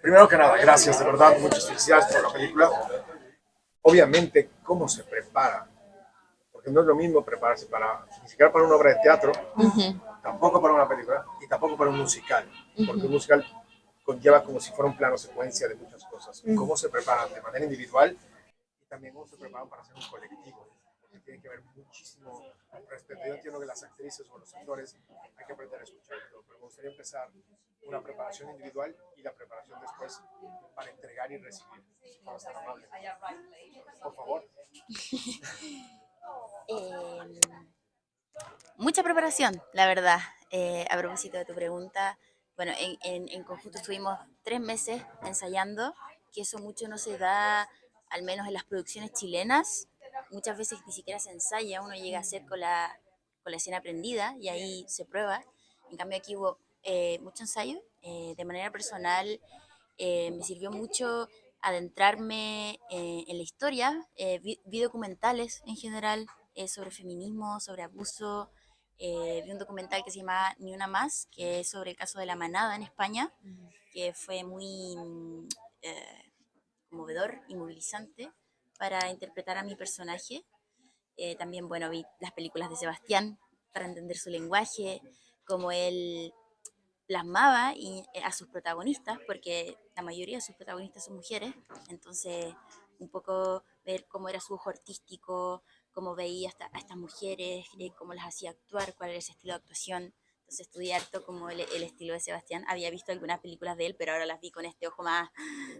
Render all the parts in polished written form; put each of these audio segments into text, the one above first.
Primero que nada, gracias, de verdad, muchas felicidades por la película. Obviamente, ¿cómo se prepara? Porque no es lo mismo prepararse para, ni siquiera para una obra de teatro, tampoco para una película y tampoco para un musical, porque un musical conlleva como si fuera un plano secuencia de muchas cosas. ¿Cómo se preparan de manera individual y también cómo se preparan para hacer un colectivo? Porque tiene que haber muchísimo respeto. Yo entiendo que las actrices o los actores hay que aprender a escuchar todo, pero me gustaría empezar una preparación individual y la preparación después para entregar y recibir. Si fueras tan amable. Por favor. Mucha preparación, la verdad. A propósito de tu pregunta, bueno, en conjunto estuvimos 3 meses ensayando, que eso mucho no se da, al menos en las producciones chilenas. Muchas veces ni siquiera se ensaya, uno llega a hacer con la escena aprendida y ahí se prueba. En cambio aquí hubo mucho ensayo. De manera personal, me sirvió mucho adentrarme en la historia, vi documentales en general sobre feminismo, sobre abuso. Vi un documental que se llama Ni una más, que es sobre el caso de la manada en España, que fue muy conmovedor y movilizante para interpretar a mi personaje. También, bueno, vi las películas de Sebastián para entender su lenguaje, cómo él plasmaba a sus protagonistas, porque la mayoría de sus protagonistas son mujeres, entonces un poco ver cómo era su ojo artístico, cómo veía a estas mujeres, cómo las hacía actuar, cuál era ese estilo de actuación. Entonces estudié harto como el estilo de Sebastián. Había visto algunas películas de él, pero ahora las vi con este ojo más,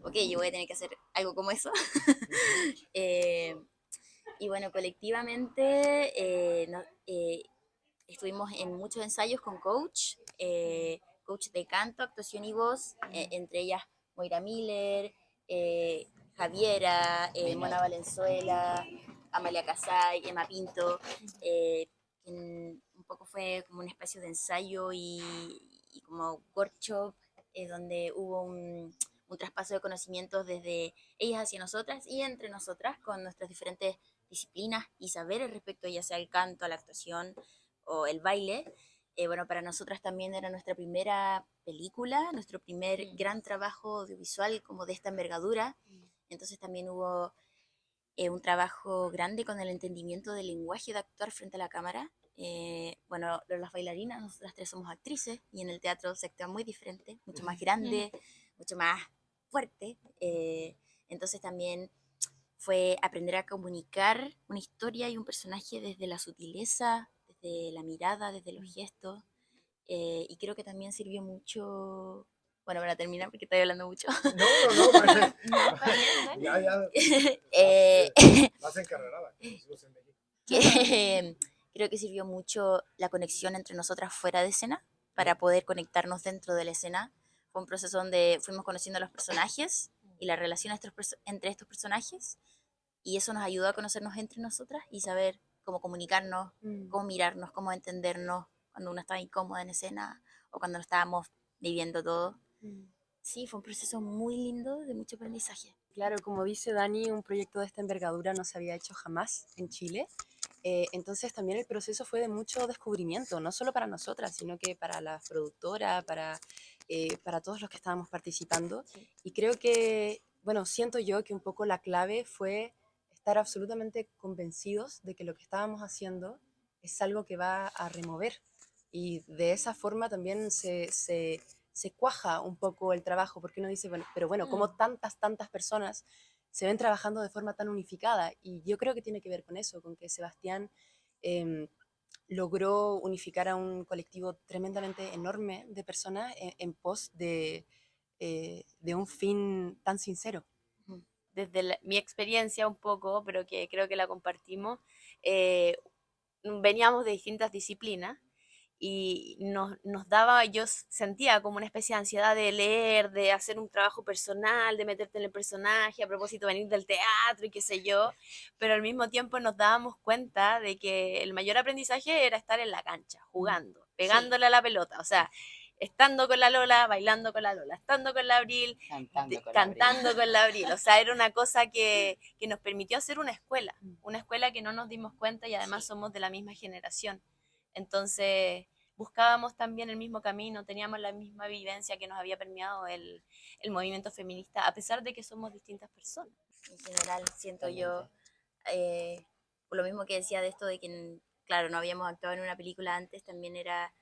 ok, yo voy a tener que hacer algo como eso. eh, y bueno, colectivamente estuvimos en muchos ensayos con coach de canto, actuación y voz, entre ellas Moira Miller, Javiera, Mona Valenzuela, Amalia Casay, Emma Pinto. Un poco fue como un espacio de ensayo y como workshop, donde hubo un traspaso de conocimientos desde ellas hacia nosotras y entre nosotras con nuestras diferentes disciplinas y saberes respecto ya sea al canto, a la actuación o el baile. Bueno, para nosotras también era nuestra primera película, nuestro primer gran trabajo audiovisual como de esta envergadura. Entonces también hubo un trabajo grande con el entendimiento del lenguaje de actuar frente a la cámara. Bueno, las bailarinas, nosotras tres somos actrices y en el teatro se actúa muy diferente, mucho más grande, mucho más fuerte. Entonces también fue aprender a comunicar una historia y un personaje desde la sutileza, desde la mirada, desde los gestos. Y creo que también sirvió mucho, bueno, para terminar, porque estoy hablando mucho. No, ya, eh, vas encarrerada. que creo que sirvió mucho la conexión entre nosotras fuera de escena para poder conectarnos dentro de la escena. Fue un proceso donde fuimos conociendo a los personajes y la relación entre estos personajes, y eso nos ayudó a conocernos entre nosotras y saber cómo comunicarnos, cómo mirarnos, cómo entendernos cuando uno estaba incómoda en escena o cuando lo estábamos viviendo todo. Sí, fue un proceso muy lindo de mucho aprendizaje. Claro, como dice Dani, un proyecto de esta envergadura no se había hecho jamás en Chile. Entonces también el proceso fue de mucho descubrimiento, no solo para nosotras, sino que para la productora, para todos los que estábamos participando. Sí. Y creo que, bueno, siento yo que un poco la clave fue estar absolutamente convencidos de que lo que estábamos haciendo es algo que va a remover. Y de esa forma también se cuaja un poco el trabajo, porque uno dice, bueno, pero bueno, ¿cómo tantas personas se ven trabajando de forma tan unificada? Y yo creo que tiene que ver con eso, con que Sebastián logró unificar a un colectivo tremendamente enorme de personas en pos de un fin tan sincero. Desde mi experiencia un poco, pero que creo que la compartimos, eh, veníamos de distintas disciplinas y nos daba, yo sentía como una especie de ansiedad de leer, de hacer un trabajo personal, de meterte en el personaje, a propósito de venir del teatro y qué sé yo, pero al mismo tiempo nos dábamos cuenta de que el mayor aprendizaje era estar en la cancha, jugando, pegándole a la pelota, o sea, estando con la Lola, bailando con la Lola, estando con la Abril, cantando con la Abril. O sea, era una cosa que nos permitió hacer una escuela que no nos dimos cuenta y además somos de la misma generación. Entonces, buscábamos también el mismo camino, teníamos la misma vivencia que nos había permeado el movimiento feminista, a pesar de que somos distintas personas. En general, siento yo, por lo mismo que decía de esto de que, claro, no habíamos actuado en una película antes, también era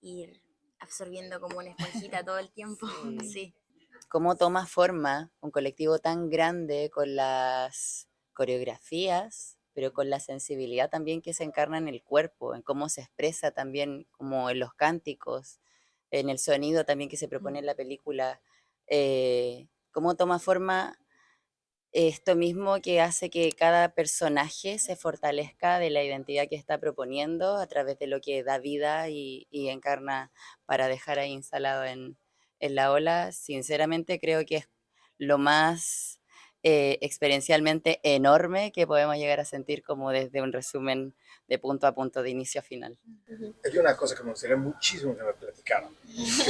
ir absorbiendo como una esponjita todo el tiempo. Sí. ¿Cómo toma forma un colectivo tan grande con las coreografías, pero con la sensibilidad también que se encarna en el cuerpo, en cómo se expresa también, como en los cánticos, en el sonido también que se propone en la película? ¿Cómo toma forma esto mismo que hace que cada personaje se fortalezca de la identidad que está proponiendo a través de lo que da vida y encarna para dejar ahí instalado en la ola? Sinceramente creo que es lo más experiencialmente enorme que podemos llegar a sentir como desde un resumen de punto a punto, de inicio a final. Hay una cosa que me gustaría muchísimo que me platicara,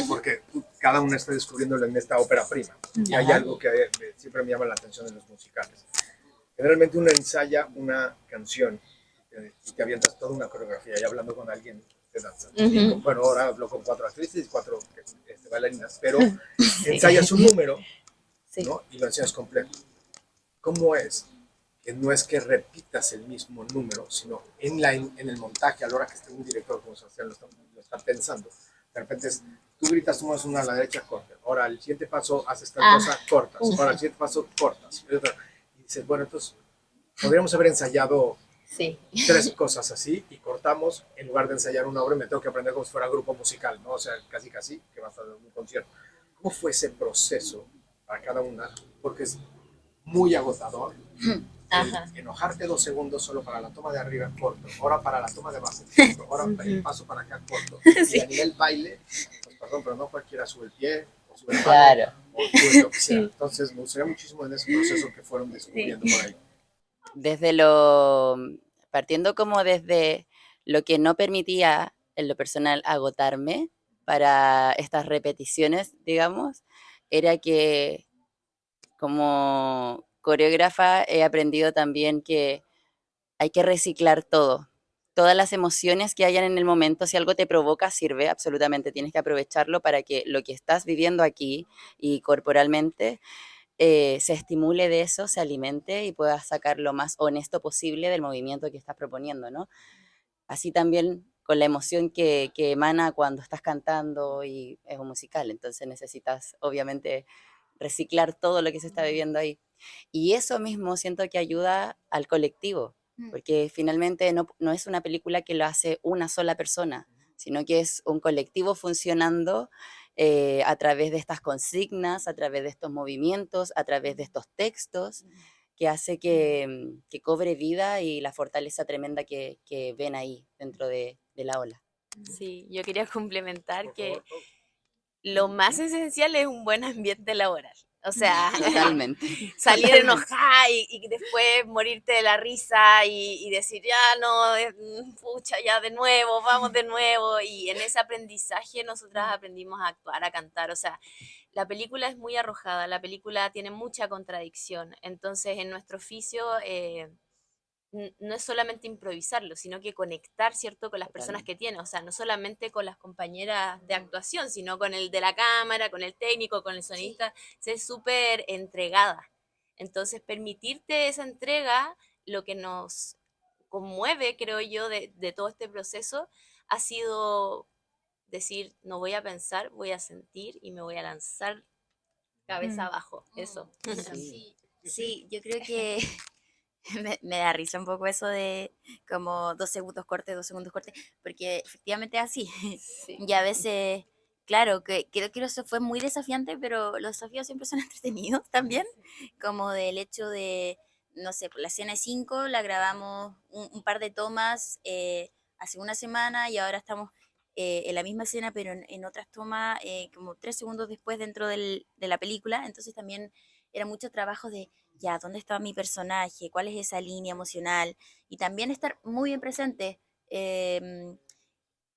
porque cada uno está descubriéndolo en esta ópera prima. Y hay algo que siempre me llama la atención en los musicales. Generalmente uno ensaya una canción y te avientas toda una coreografía y hablando con alguien de danza. Y bueno, ahora hablo con 4 actrices y 4 bailarinas, pero ensayas un número, ¿no? Y lo ensayas completo. ¿Cómo es? Que no es que repitas el mismo número, sino en el montaje, a la hora que esté un director como Sebastián lo está pensando, de repente tú gritas, tú mueves una a la derecha, corta. Ahora, el siguiente paso, haces tal cosa, cortas. Ahora, el siguiente paso, cortas. Y dices, bueno, entonces, podríamos haber ensayado 3 cosas así y cortamos, en lugar de ensayar una obra, me tengo que aprender como si fuera grupo musical, ¿no? O sea, casi, que va a estar en un concierto. ¿Cómo fue ese proceso para cada una? Porque es muy agotador. Enojarte 2 segundos solo para la toma de arriba, corto. Ahora para la toma de base, corto. Ahora el paso para acá, corto. Y a nivel baile, pues perdón, pero no cualquiera sube el pie, o sube el mano, o sube lo que sea. Entonces me gustaría muchísimo en ese proceso que fueron descubriendo por ahí. Partiendo como desde lo que no permitía en lo personal agotarme para estas repeticiones, digamos, era que como coreógrafa he aprendido también que hay que reciclar todo. Todas las emociones que hayan en el momento, si algo te provoca, sirve absolutamente. Tienes que aprovecharlo para que lo que estás viviendo aquí y corporalmente se estimule de eso, se alimente y puedas sacar lo más honesto posible del movimiento que estás proponiendo, ¿no? Así también con la emoción que emana cuando estás cantando y es un musical, entonces necesitas obviamente reciclar todo lo que se está viviendo ahí. Y eso mismo siento que ayuda al colectivo, porque finalmente no es una película que lo hace una sola persona, sino que es un colectivo funcionando a través de estas consignas, a través de estos movimientos, a través de estos textos, que hace que cobre vida y la fortaleza tremenda que ven ahí dentro de la ola. Sí, yo quería complementar que lo más esencial es un buen ambiente laboral. O sea, Totalmente. salir enojada y después morirte de la risa y decir, ya no, pucha, ya de nuevo, vamos de nuevo. Y en ese aprendizaje nosotras aprendimos a actuar, a cantar. O sea, la película es muy arrojada, la película tiene mucha contradicción. Entonces, en nuestro oficio no es solamente improvisarlo, sino que conectar, ¿cierto?, con las personas que tiene, o sea, no solamente con las compañeras de actuación, sino con el de la cámara, con el técnico, con el sonista, ser súper entregada. Entonces, permitirte esa entrega, lo que nos conmueve, creo yo, de todo este proceso, ha sido decir, no voy a pensar, voy a sentir y me voy a lanzar cabeza abajo, eso. Sí, yo creo que me da risa un poco eso de como 2 segundos corte, 2 segundos corte, porque efectivamente es así. Y a veces, claro, que creo que eso fue muy desafiante, pero los desafíos siempre son entretenidos también, como del hecho de, no sé, por la escena de 5 la grabamos un par de tomas hace una semana y ahora estamos en la misma escena, pero en otras tomas como 3 segundos después dentro de la película, entonces también era mucho trabajo de ya, ¿dónde está mi personaje? ¿Cuál es esa línea emocional? Y también estar muy bien presente. En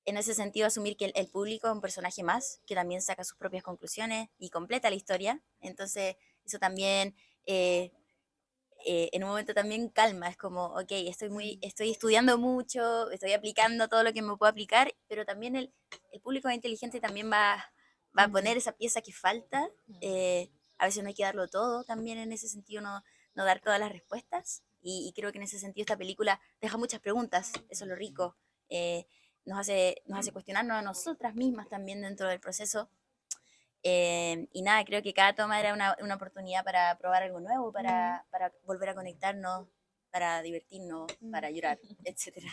ese sentido, asumir que el público es un personaje más, que también saca sus propias conclusiones y completa la historia. Entonces, eso también en un momento también calma, es como, ok, estoy estudiando mucho, estoy aplicando todo lo que me puedo aplicar, pero también el público más inteligente también va a poner esa pieza que falta. A veces no hay que darlo todo también en ese sentido, no dar todas las respuestas. Y creo que en ese sentido esta película deja muchas preguntas, eso es lo rico. Nos hace cuestionarnos a nosotras mismas también dentro del proceso. Y nada, creo que cada toma era una oportunidad para probar algo nuevo, para volver a conectarnos, para divertirnos, para llorar, etcétera.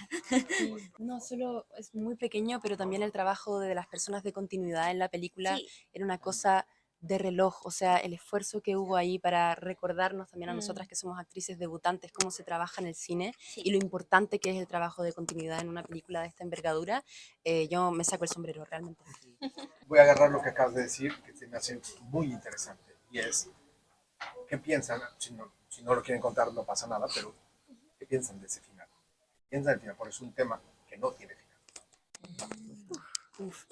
No, solo es muy pequeño, pero también el trabajo de las personas de continuidad en la película Sí, era una cosa de reloj, o sea, el esfuerzo que hubo ahí para recordarnos también a nosotras que somos actrices debutantes, cómo se trabaja en el cine sí. y lo importante que es el trabajo de continuidad en una película de esta envergadura, yo me saco el sombrero realmente. Voy a agarrar lo que acabas de decir, que se me hace muy interesante, y es, ¿qué piensan? Si no lo quieren contar, no pasa nada, pero ¿qué piensan de ese final? Piensan del final, porque es un tema que no tiene final. Uf,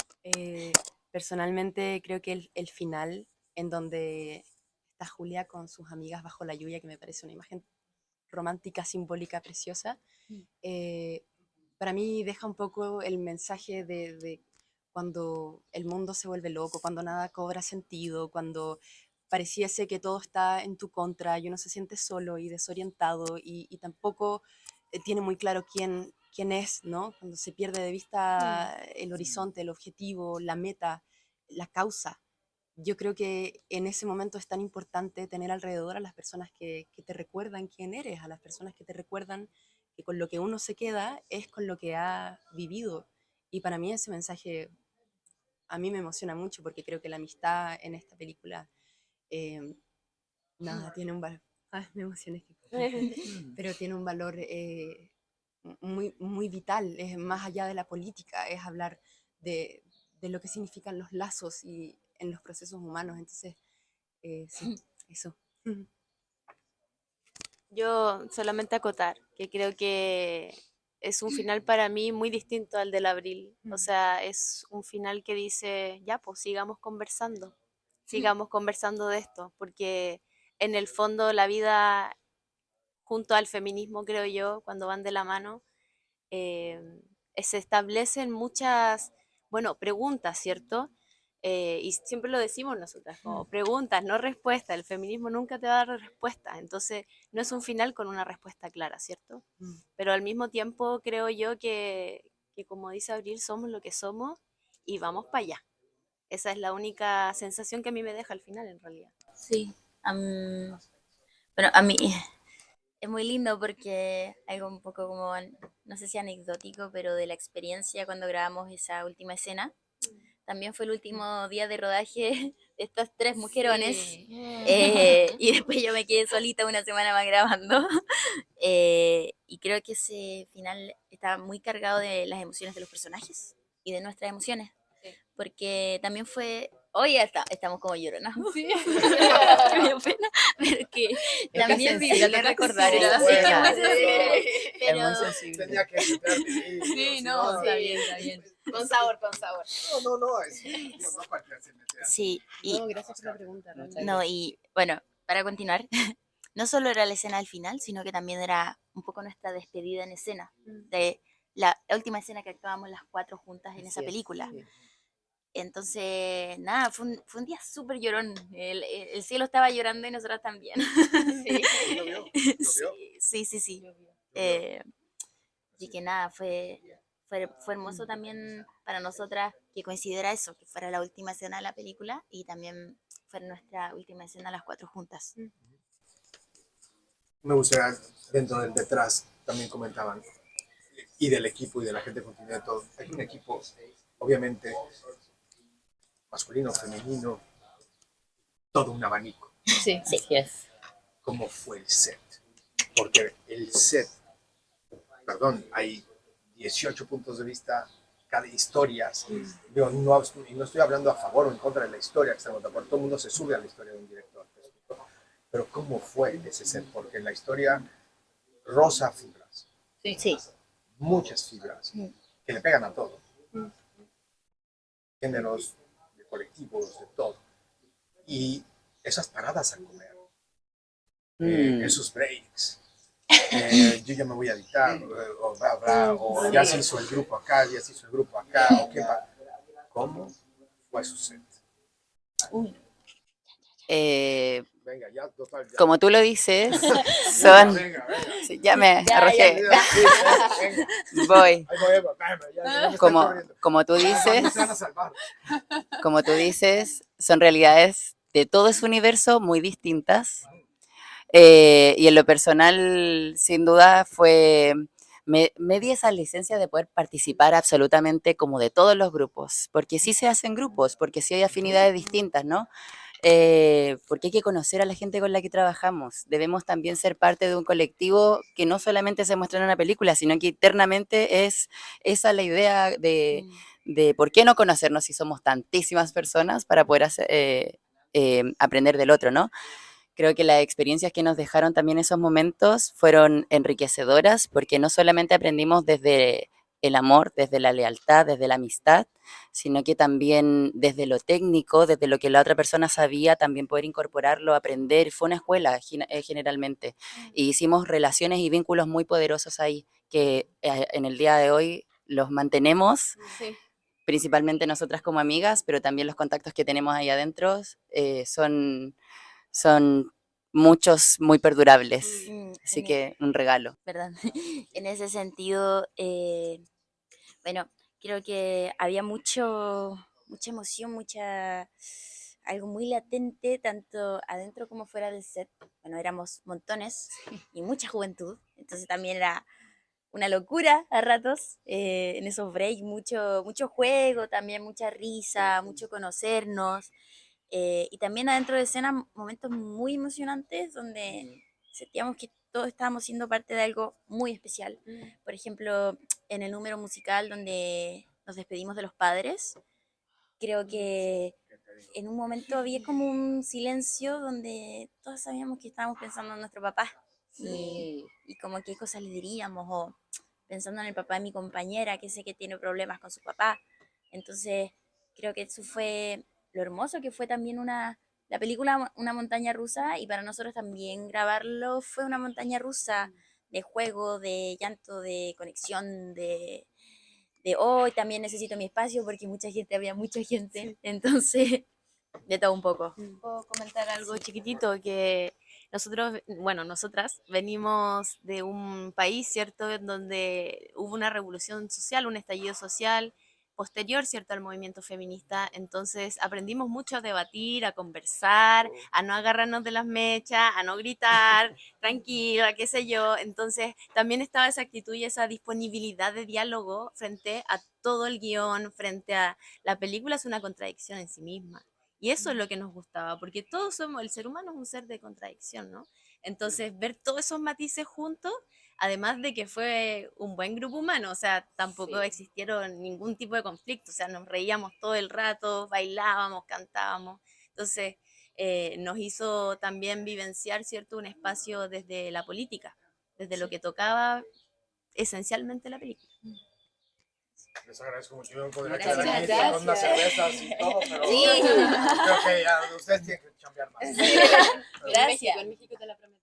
personalmente creo que el final en donde está Julia con sus amigas bajo la lluvia, que me parece una imagen romántica, simbólica, preciosa, eh, para mí deja un poco el mensaje de cuando el mundo se vuelve loco, cuando nada cobra sentido, cuando pareciese que todo está en tu contra y uno se siente solo y desorientado y tampoco tiene muy claro quién es, ¿no? Cuando se pierde de vista el horizonte, el objetivo, la meta, la causa. Yo creo que en ese momento es tan importante tener alrededor a las personas que te recuerdan quién eres, a las personas que te recuerdan que con lo que uno se queda es con lo que ha vivido. Y para mí ese mensaje a mí me emociona mucho porque creo que la amistad en esta película, eh, nada, tiene un valor, me emocioné, pero tiene un valor muy, muy vital, es más allá de la política, es hablar de lo que significan los lazos y en los procesos humanos. Entonces, sí, eso. Yo solamente acotar que creo que es un final para mí muy distinto al del abril. O sea, es un final que dice, ya, pues sigamos conversando de esto, porque en el fondo la vida junto al feminismo, creo yo, cuando van de la mano, eh, se establecen muchas, bueno, preguntas, ¿cierto? Y siempre lo decimos nosotras, como preguntas, no respuestas. El feminismo nunca te va a dar respuesta, entonces no es un final con una respuesta clara, ¿cierto? Pero al mismo tiempo creo yo que como dice Abril, somos lo que somos y vamos para allá. Esa es la única sensación que a mí me deja al final, en realidad. Sí. Bueno, a mí es muy lindo porque algo un poco como, no sé si anecdótico, pero de la experiencia cuando grabamos esa última escena. También fue el último día de rodaje de estas tres mujerones. Sí. Y después yo me quedé solita una semana más grabando. Y creo que ese final estaba muy cargado de las emociones de los personajes y de nuestras emociones. Sí. Porque también fue. Hoy estamos como lloronas. Sí. Me dio pena, pero que Es también sensible viví recordar sí, eso. sí, es que es Bueno. muy sensible, Es pero muy sensible. Tenía que entrarte ahí, Sí, si no, no, está bien, está bien. Con sabor, con sabor. no, no cualquiera se mete así. sí, y No, gracias por la pregunta. realmente. no, y bueno, para continuar, no solo era la escena del final, sino que también era un poco nuestra despedida en escena, de la última escena que actuábamos las cuatro juntas en esa Así es, película. sí. Entonces, nada, fue un día súper llorón. El cielo estaba llorando y nosotras también. Sí. ¿Llovió? Sí, sí, sí. Eh, Así que nada, fue hermoso también para nosotras que coincidiera eso, que fuera la última escena de la película y también fue nuestra última escena las cuatro juntas. Me gustaría, dentro del detrás, también comentaban, y del equipo y de la gente continua de todo. Hay un equipo, obviamente, masculino, femenino, todo un abanico. Sí. Sí. Así es. ¿Cómo fue el set? Porque el set, perdón, hay 18 puntos de vista, cada historia. Yo no estoy hablando a favor o en contra de la historia que estamos de acuerdo. Todo el mundo se sube a la historia de un director. Pero ¿cómo fue ese set? Porque en la historia rosa fibras, Sí. muchas fibras, que le pegan a todo. Géneros, de colectivos, de todo. Y esas paradas a comer, esos breaks. Yo ya me voy a editar, o bla, bla, o ya se hizo el grupo acá, ya se hizo el grupo acá, o qué pa- ¿Cómo fue su set? Venga, ya, total, ya. Como tú lo dices, son... Venga, venga. Sí, ya me Ya, arrojé. Sí, venga. Voy. Ahí voy, ya me estoy Como, corriendo. como tú No dices, se van a salvar. como tú dices, son realidades de todo ese universo muy distintas. Y en lo personal, sin duda, me di esa licencia de poder participar absolutamente como de todos los grupos, porque sí se hacen grupos, porque sí hay afinidades distintas, ¿no? Porque hay que conocer a la gente con la que trabajamos. Debemos también ser parte de un colectivo que no solamente se muestra en una película, sino que internamente es esa la idea de por qué no conocernos si somos tantísimas personas para poder aprender del otro, ¿no? Creo que las experiencias que nos dejaron también esos momentos fueron enriquecedoras porque no solamente aprendimos desde el amor, desde la lealtad, desde la amistad, sino que también desde lo técnico, desde lo que la otra persona sabía, también poder incorporarlo, aprender. Fue una escuela generalmente. Y hicimos relaciones y vínculos muy poderosos ahí que en el día de hoy los mantenemos. Sí. Principalmente nosotras como amigas, pero también los contactos que tenemos ahí adentro son muchos muy perdurables. Así que un regalo. Perdón. En ese sentido, bueno, creo que había mucha emoción, algo muy latente, tanto adentro como fuera del set. Bueno, éramos montones y mucha juventud, entonces también era una locura a ratos, en esos breaks, mucho juego, también mucha risa, mucho conocernos, y también adentro de escena momentos muy emocionantes donde sentíamos que todos estábamos siendo parte de algo muy especial. Por ejemplo, en el número musical donde nos despedimos de los padres, creo que en un momento había como un silencio donde todos sabíamos que estábamos pensando en nuestro papá y como qué cosas le diríamos, o pensando en el papá de mi compañera que sé que tiene problemas con su papá. Entonces creo que eso fue lo hermoso que fue también la película una montaña rusa, y para nosotros también grabarlo fue una montaña rusa de juego, de llanto, de conexión, de hoy también necesito mi espacio porque mucha gente, había mucha gente, entonces de todo un poco. Puedo comentar algo chiquitito, que nosotros, bueno, nosotras venimos de un país, ¿cierto?, en donde hubo una revolución social, un estallido social posterior, ¿cierto?, al movimiento feminista. Entonces aprendimos mucho a debatir, a conversar, a no agarrarnos de las mechas, a no gritar, tranquila, qué sé yo. Entonces también estaba esa actitud y esa disponibilidad de diálogo frente a todo el guión, frente a la película. Es una contradicción en sí misma. Y eso es lo que nos gustaba, porque todos somos, el ser humano es un ser de contradicción, ¿no? Entonces, ver todos esos matices juntos, además de que fue un buen grupo humano, o sea, tampoco existieron ningún tipo de conflicto, o sea, nos reíamos todo el rato, bailábamos, cantábamos. Entonces, nos hizo también vivenciar, ¿cierto?, un espacio desde la política, desde lo que tocaba esencialmente la película. Les agradezco mucho. Yo no podría Gracias, quedar aquí gracias. con unas cervezas y todo, pero Sí. creo que ya ustedes tienen que chambear más. Gracias. En México te la prometo.